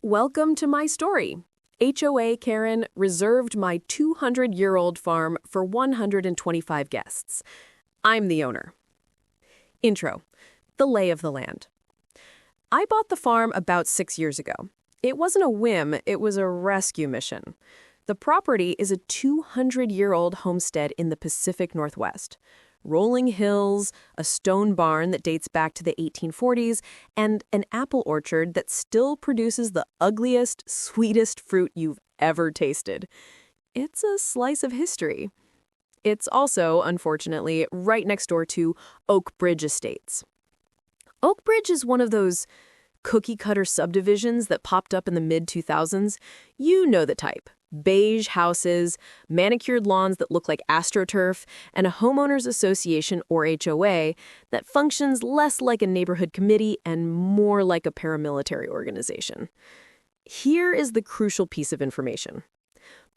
Welcome to my story. HOA Karen reserved my 200-year-old farm for 125 guests. I'm the owner. Intro. The lay of the land. I bought the farm about 6 years ago. It wasn't a whim, it was a rescue mission. The property is a 200-year-old homestead in the Pacific Northwest. Rolling hills, a stone barn that dates back to the 1840s, and an apple orchard that still produces the ugliest, sweetest fruit you've ever tasted. It's a slice of history. It's also, unfortunately, right next door to Oakbridge Estates. Oakbridge is one of those cookie-cutter subdivisions that popped up in the mid-2000s. You know the type. Beige houses, manicured lawns that look like AstroTurf, and a homeowners association, or HOA, that functions less like a neighborhood committee and more like a paramilitary organization. Here is the crucial piece of information.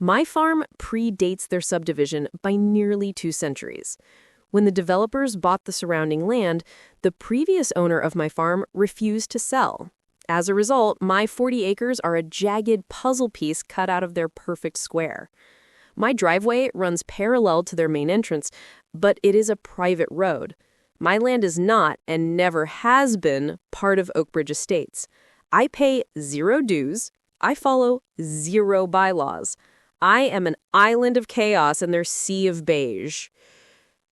My farm predates their subdivision by nearly 2 centuries. When the developers bought the surrounding land, the previous owner of my farm refused to sell. As a result, my 40 acres are a jagged puzzle piece cut out of their perfect square. My driveway runs parallel to their main entrance, but it is a private road. My land is not, and never has been, part of Oakbridge Estates. I pay 0 dues. I follow 0 bylaws. I am an island of chaos in their sea of beige.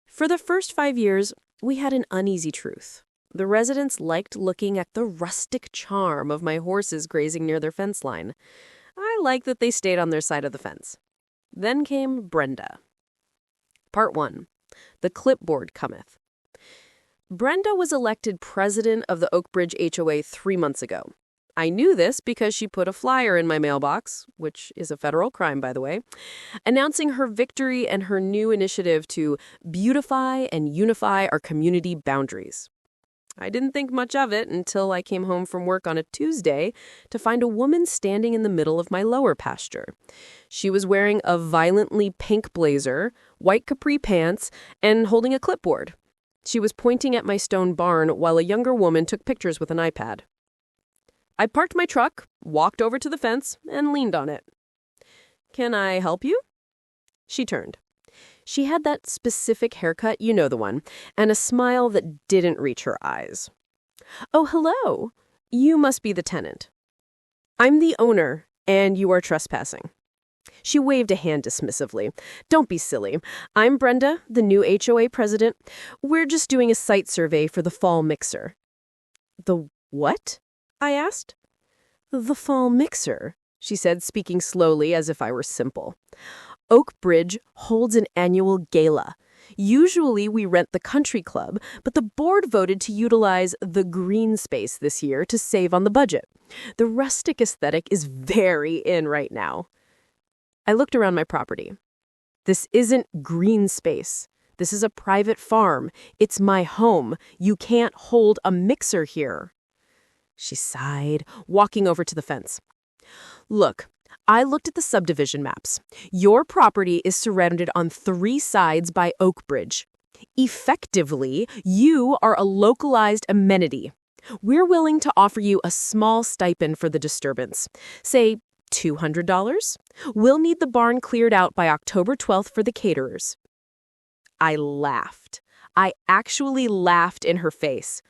For the first 5 years, we had an uneasy truth. The residents liked looking at the rustic charm of my horses grazing near their fence line. I liked that they stayed on their side of the fence. Then came Brenda. Part 1. The clipboard cometh. Brenda was elected president of the Oakbridge HOA 3 months ago. I knew this because she put a flyer in my mailbox, which is a federal crime, by the way, announcing her victory and her new initiative to beautify and unify our community boundaries. I didn't think much of it until I came home from work on a Tuesday to find a woman standing in the middle of my lower pasture. She was wearing a violently pink blazer, white capri pants, and holding a clipboard. She was pointing at my stone barn while a younger woman took pictures with an iPad. I parked my truck, walked over to the fence, and leaned on it. "Can I help you?" She turned. She had that specific haircut, you know the one, and a smile that didn't reach her eyes. "Oh, hello. You must be the tenant." "I'm the owner, and you are trespassing." She waved a hand dismissively. "Don't be silly. I'm Brenda, the new HOA president. We're just doing a site survey for the fall mixer." "The what?" I asked. "The fall mixer," she said, speaking slowly as if I were simple. Oakbridge holds an annual gala. Usually we rent the country club, but the board voted to utilize the green space this year to save on the budget. The rustic aesthetic is very in right now. I looked around my property. This isn't green space. This is a private farm. It's my home. You can't hold a mixer here. She sighed, walking over to the fence. "Look, I looked at the subdivision maps. Your property is surrounded on 3 sides by Oakbridge. Effectively, you are a localized amenity. We're willing to offer you a small stipend for the disturbance. Say $200. We'll need the barn cleared out by October 12th for the caterers." I laughed. I actually laughed in her face.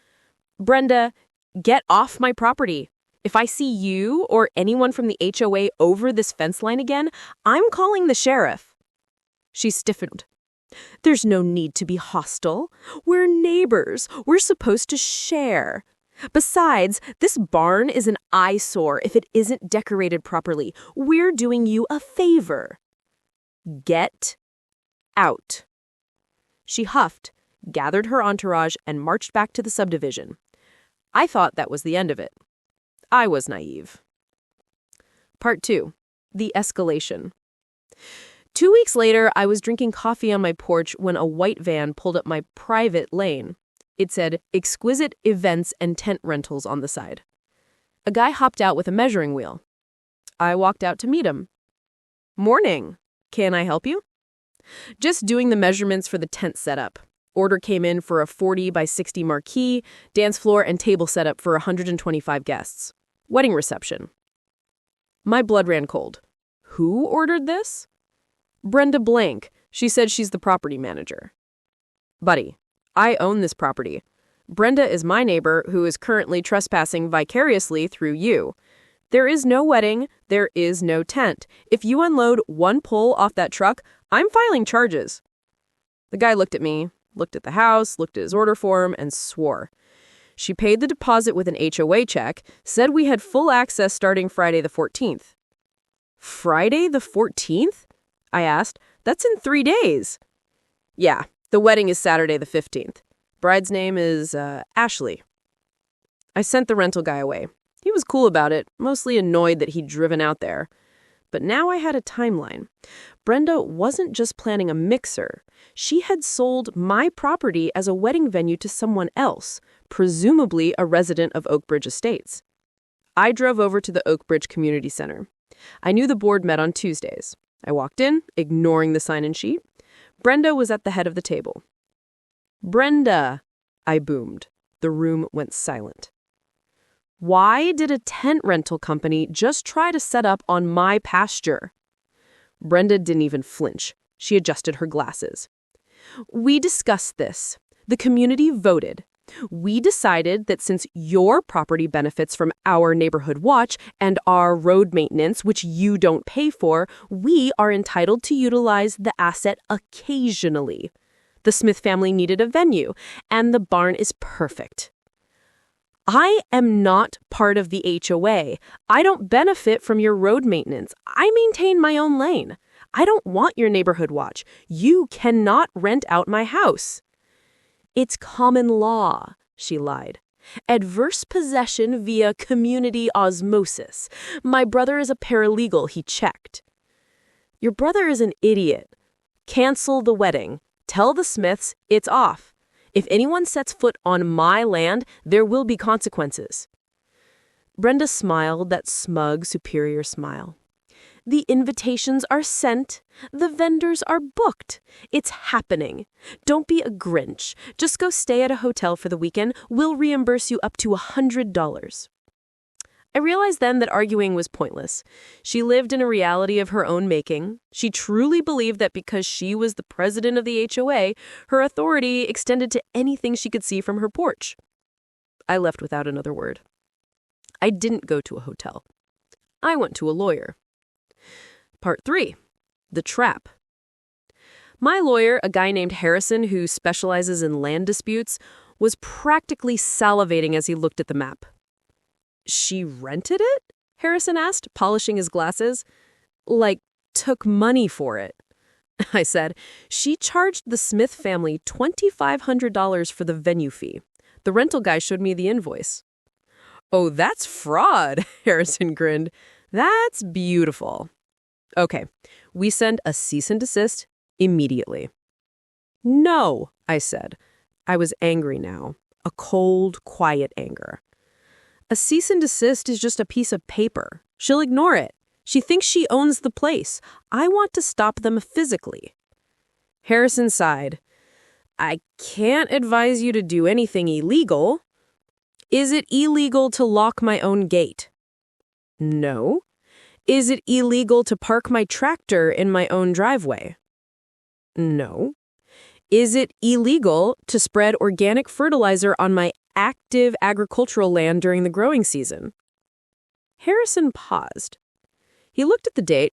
"Brenda, get off my property. If I see you or anyone from the HOA over this fence line again, I'm calling the sheriff." She stiffened. "There's no need to be hostile. We're neighbors. We're supposed to share. Besides, this barn is an eyesore if it isn't decorated properly. We're doing you a favor. Get out." She huffed, gathered her entourage, and marched back to the subdivision. I thought that was the end of it. I was naive. Part 2. The escalation. 2 weeks later, I was drinking coffee on my porch when a white van pulled up my private lane. It said, "Exquisite Events and Tent Rentals" on the side. A guy hopped out with a measuring wheel. I walked out to meet him. "Morning. Can I help you?" "Just doing the measurements for the tent setup. Order came in for a 40 by 60 marquee, dance floor, and table setup for 125 guests. Wedding reception." My blood ran cold. Who ordered this? Brenda Blank. She said she's the property manager. Buddy, I own this property. Brenda is my neighbor who is currently trespassing vicariously through you. There is no wedding. There is no tent. If you unload one pole off that truck, I'm filing charges. The guy looked at me, looked at the house, looked at his order form, and swore. She paid the deposit with an HOA check, said we had full access starting Friday the 14th. Friday the 14th? I asked. That's in 3 days. Yeah, the wedding is Saturday the 15th. Bride's name is Ashley. I sent the rental guy away. He was cool about it, mostly annoyed that he'd driven out there. But now I had a timeline. Brenda wasn't just planning a mixer. She had sold my property as a wedding venue to someone else, presumably a resident of Oakbridge Estates. I drove over to the Oakbridge Community Center. I knew the board met on Tuesdays. I walked in, ignoring the sign-in sheet. Brenda was at the head of the table. Brenda, I boomed. The room went silent. Why did a tent rental company just try to set up on my pasture? Brenda didn't even flinch. She adjusted her glasses. We discussed this. The community voted. We decided that since your property benefits from our neighborhood watch and our road maintenance, which you don't pay for, we are entitled to utilize the asset occasionally. The Smith family needed a venue, and the barn is perfect. I am not part of the HOA. I don't benefit from your road maintenance. I maintain my own lane. I don't want your neighborhood watch. You cannot rent out my house. It's common law, she lied. Adverse possession via community osmosis. My brother is a paralegal, he checked. Your brother is an idiot. Cancel the wedding. Tell the Smiths it's off. If anyone sets foot on my land, there will be consequences. Brenda smiled that smug, superior smile. The invitations are sent. The vendors are booked. It's happening. Don't be a Grinch. Just go stay at a hotel for the weekend. We'll reimburse you up to $100. I realized then that arguing was pointless. She lived in a reality of her own making. She truly believed that because she was the president of the HOA, her authority extended to anything she could see from her porch. I left without another word. I didn't go to a hotel. I went to a lawyer. Part 3. The Trap. My lawyer, a guy named Harrison who specializes in land disputes, was practically salivating as he looked at the map. She rented it? Harrison asked, polishing his glasses. Like, took money for it. I said, she charged the Smith family $2,500 for the venue fee. The rental guy showed me the invoice. Oh, that's fraud, Harrison grinned. That's beautiful. Okay, we send a cease and desist immediately. No, I said. I was angry now. A cold, quiet anger. A cease and desist is just a piece of paper. She'll ignore it. She thinks she owns the place. I want to stop them physically. Harrison sighed. I can't advise you to do anything illegal. Is it illegal to lock my own gate? No. Is it illegal to park my tractor in my own driveway? No. Is it illegal to spread organic fertilizer on my active agricultural land during the growing season? Harrison paused. He looked at the date.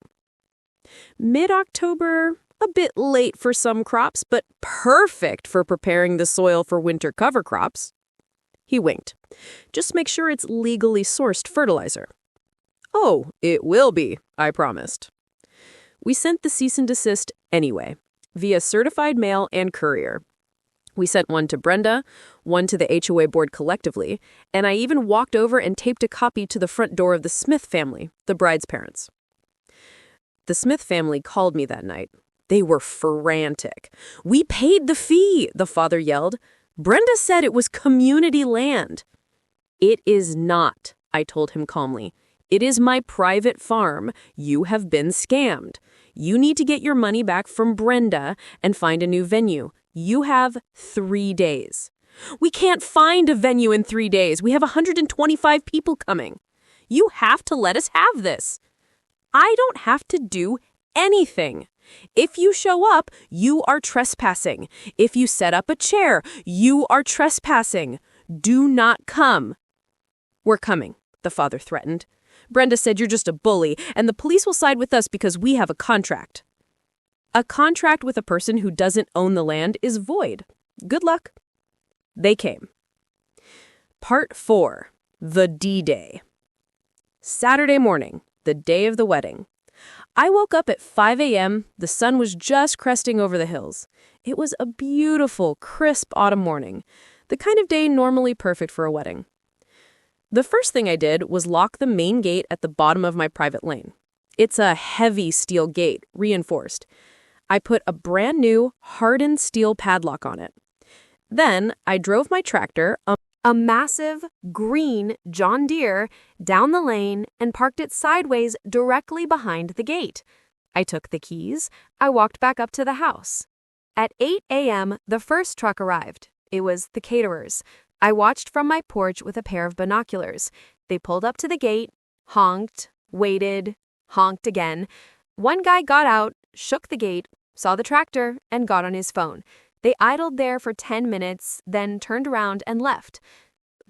Mid-October, a bit late for some crops, but perfect for preparing the soil for winter cover crops. He winked. Just make sure it's legally sourced fertilizer. Oh, it will be, I promised. We sent the cease and desist anyway, via certified mail and courier. We sent one to Brenda, one to the HOA board collectively, and I even walked over and taped a copy to the front door of the Smith family, the bride's parents. The Smith family called me that night. They were frantic. We paid the fee, the father yelled. Brenda said it was community land. It is not, I told him calmly. It is my private farm. You have been scammed. You need to get your money back from Brenda and find a new venue. You have 3 days. We can't find a venue in 3 days. We have 125 people coming. You have to let us have this. I don't have to do anything. If you show up, you are trespassing. If you set up a chair, you are trespassing. Do not come. We're coming, the father threatened. Brenda said you're just a bully, and the police will side with us because we have a contract. A contract with a person who doesn't own the land is void. Good luck. They came. Part 4. The D-Day. Saturday morning, the day of the wedding. I woke up at 5 a.m. The sun was just cresting over the hills. It was a beautiful, crisp autumn morning, the kind of day normally perfect for a wedding. The first thing I did was lock the main gate at the bottom of my private lane. It's a heavy steel gate, reinforced. I put a brand new, hardened steel padlock on it. Then I drove my tractor, a massive, green John Deere, down the lane and parked it sideways directly behind the gate. I took the keys. I walked back up to the house. At 8 a.m., the first truck arrived. It was the caterers. I watched from my porch with a pair of binoculars. They pulled up to the gate, honked, waited, honked again. One guy got out, shook the gate, saw the tractor, and got on his phone. They idled there for 10 minutes, then turned around and left.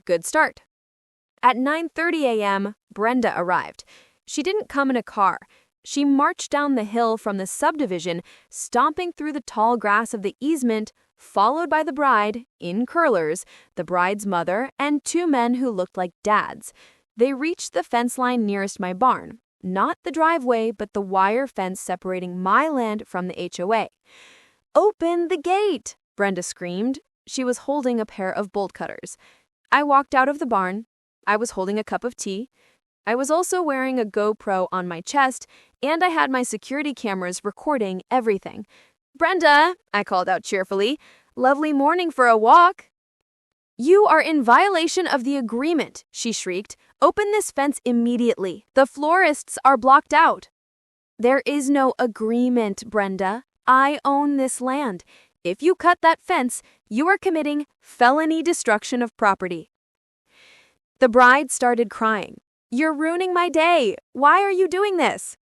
Good start. At 9:30 a.m., Brenda arrived. She didn't come in a car. She marched down the hill from the subdivision, stomping through the tall grass of the easement, followed by the bride, in curlers, the bride's mother, and 2 men who looked like dads. They reached the fence line nearest my barn. Not the driveway, but the wire fence separating my land from the HOA. "Open the gate!" Brenda screamed. She was holding a pair of bolt cutters. I walked out of the barn. I was holding a cup of tea. I was also wearing a GoPro on my chest, and I had my security cameras recording everything. "Brenda," I called out cheerfully, "lovely morning for a walk." "You are in violation of the agreement," she shrieked. "Open this fence immediately. The florists are blocked out." "There is no agreement, Brenda. I own this land. If you cut that fence, you are committing felony destruction of property." The bride started crying. "You're ruining my day. Why are you doing this?"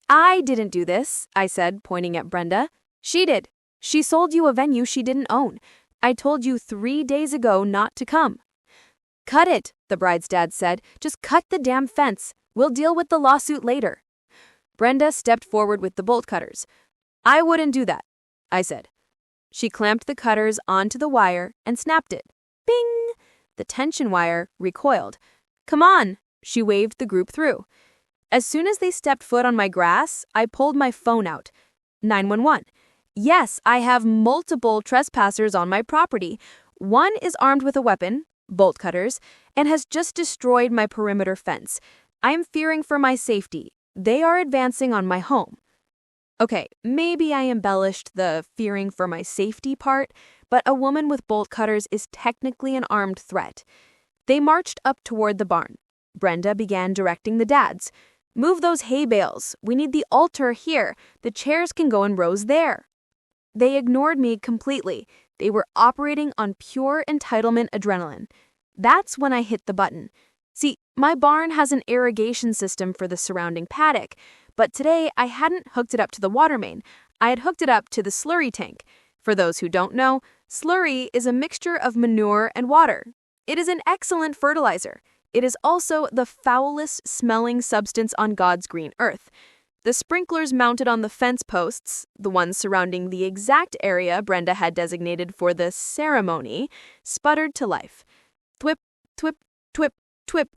"I didn't do this," I said, pointing at Brenda. "She did. She sold you a venue she didn't own. I told you 3 days ago not to come." "Cut it," the bride's dad said. "Just cut the damn fence. We'll deal with the lawsuit later." Brenda stepped forward with the bolt cutters. "I wouldn't do that," I said. She clamped the cutters onto the wire and snapped it. Bing! The tension wire recoiled. "Come on," she waved the group through. As soon as they stepped foot on my grass, I pulled my phone out. 911. "Yes, I have multiple trespassers on my property. One is armed with a weapon, bolt cutters, and has just destroyed my perimeter fence. I am fearing for my safety. They are advancing on my home." Okay, maybe I embellished the fearing for my safety part, but a woman with bolt cutters is technically an armed threat. They marched up toward the barn. Brenda began directing the dads. "Move those hay bales. We need the altar here. The chairs can go in rows there." They ignored me completely. They were operating on pure entitlement adrenaline. That's when I hit the button. See, my barn has an irrigation system for the surrounding paddock, but today I hadn't hooked it up to the water main. I had hooked it up to the slurry tank. For those who don't know, slurry is a mixture of manure and water. It is an excellent fertilizer. It is also the foulest smelling substance on God's green earth. The sprinklers mounted on the fence posts, the ones surrounding the exact area Brenda had designated for the ceremony, sputtered to life. Twip, twip, twip, twip.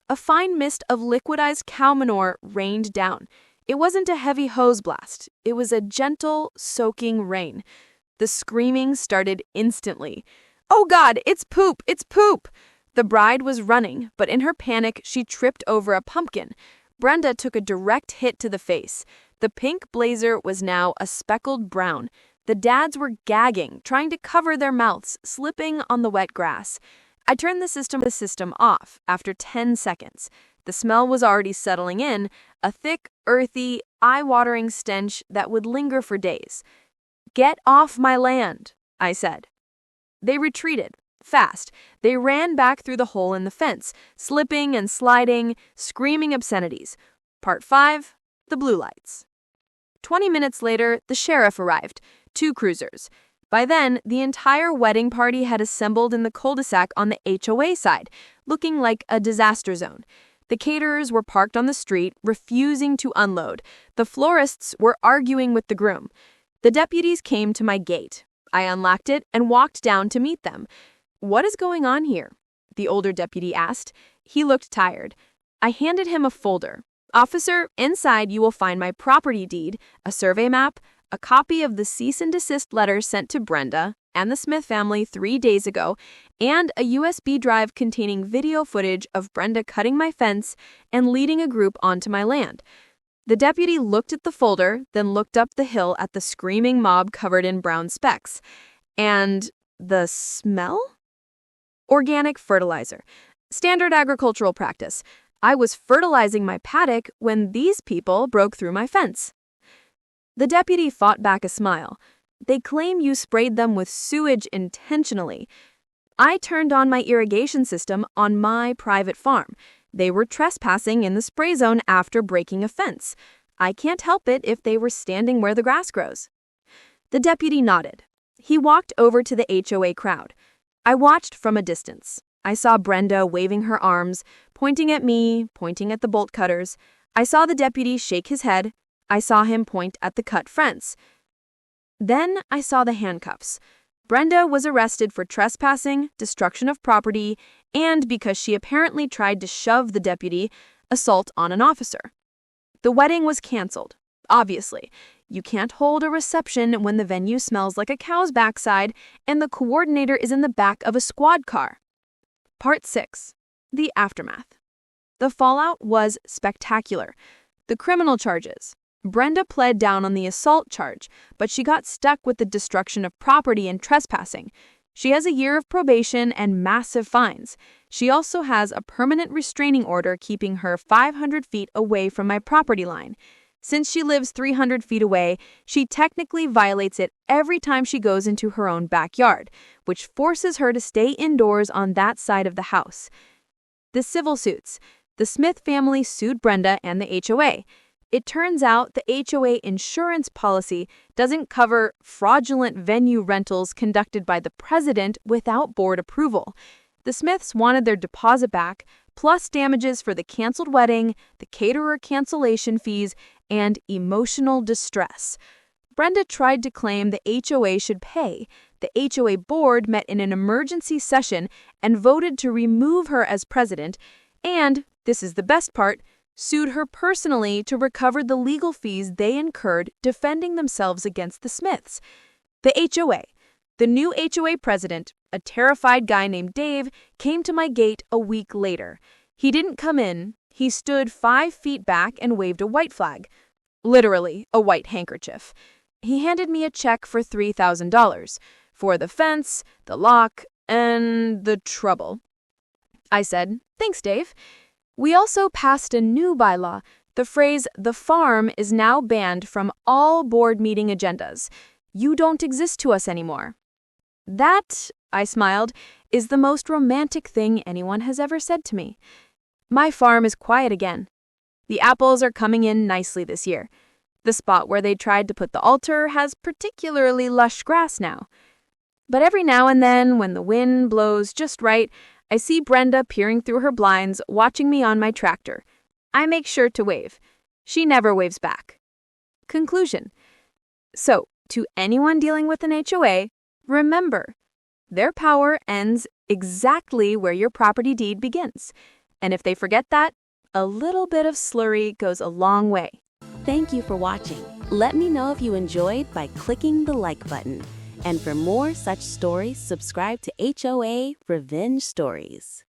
A fine mist of liquidized cow manure rained down. It wasn't a heavy hose blast. It was a gentle, soaking rain. The screaming started instantly. "Oh God, it's poop! It's poop!" The bride was running, but in her panic, she tripped over a pumpkin. Brenda took a direct hit to the face. The pink blazer was now a speckled brown. The dads were gagging, trying to cover their mouths, slipping on the wet grass. I turned the system off after 10 seconds. The smell was already settling in, a thick, earthy, eye-watering stench that would linger for days. "Get off my land," I said. They retreated. Fast. They ran back through the hole in the fence, slipping and sliding, screaming obscenities. Part 5. The Blue Lights. 20 minutes later, the sheriff arrived, 2 cruisers. By then, the entire wedding party had assembled in the cul-de-sac on the HOA side, looking like a disaster zone. The caterers were parked on the street, refusing to unload. The florists were arguing with the groom. The deputies came to my gate. I unlocked it and walked down to meet them. "What is going on here?" the older deputy asked. He looked tired. I handed him a folder. "Officer, inside you will find my property deed, a survey map, a copy of the cease and desist letter sent to Brenda and the Smith family 3 days ago, and a USB drive containing video footage of Brenda cutting my fence and leading a group onto my land." The deputy looked at the folder, then looked up the hill at the screaming mob covered in brown specks. "And the smell?" "Organic fertilizer. Standard agricultural practice. I was fertilizing my paddock when these people broke through my fence." The deputy fought back a smile. "They claim you sprayed them with sewage intentionally. I turned on my irrigation system on my private farm. They were trespassing in the spray zone after breaking a fence. I can't help it if they were standing where the grass grows." The deputy nodded. He walked over to the HOA crowd. I watched from a distance. I saw Brenda waving her arms, pointing at me, pointing at the bolt cutters. I saw the deputy shake his head. I saw him point at the cut fence. Then I saw the handcuffs. Brenda was arrested for trespassing, destruction of property, and because she apparently tried to shove the deputy, assault on an officer. The wedding was canceled. Obviously, you can't hold a reception when the venue smells like a cow's backside and the coordinator is in the back of a squad car. Part 6. The Aftermath. The fallout was spectacular. The criminal charges. Brenda pled down on the assault charge, but she got stuck with the destruction of property and trespassing. She has a year of probation and massive fines. She also has a permanent restraining order keeping her 500 feet away from my property line. Since she lives 300 feet away, she technically violates it every time she goes into her own backyard, which forces her to stay indoors on that side of the house. The civil suits. The Smith family sued Brenda and the HOA. It turns out the HOA insurance policy doesn't cover fraudulent venue rentals conducted by the president without board approval. The Smiths wanted their deposit back, plus damages for the canceled wedding, the caterer cancellation fees, and emotional distress. Brenda tried to claim the HOA should pay. The HOA board met in an emergency session and voted to remove her as president, and, this is the best part, sued her personally to recover the legal fees they incurred defending themselves against the Smiths. The HOA. The new HOA president, a terrified guy named Dave, came to my gate a week later. He didn't come in. He stood 5 feet back and waved a white flag. Literally, a white handkerchief. He handed me a check for $3,000 for the fence, the lock, and the trouble. I said, "Thanks, Dave." We also passed a new bylaw. The phrase, "the farm," is now banned from all board meeting agendas. You don't exist to us anymore. That, I smiled, is the most romantic thing anyone has ever said to me. My farm is quiet again. The apples are coming in nicely this year. The spot where they tried to put the altar has particularly lush grass now. But every now and then, when the wind blows just right, I see Brenda peering through her blinds, watching me on my tractor. I make sure to wave. She never waves back. Conclusion. So, to anyone dealing with an HOA, remember, their power ends exactly where your property deed begins. And if they forget that, a little bit of Slurry goes a long way. Thank you for watching. Let me know if you enjoyed by clicking the like button. And for more such stories, subscribe to HOA Revenge Stories.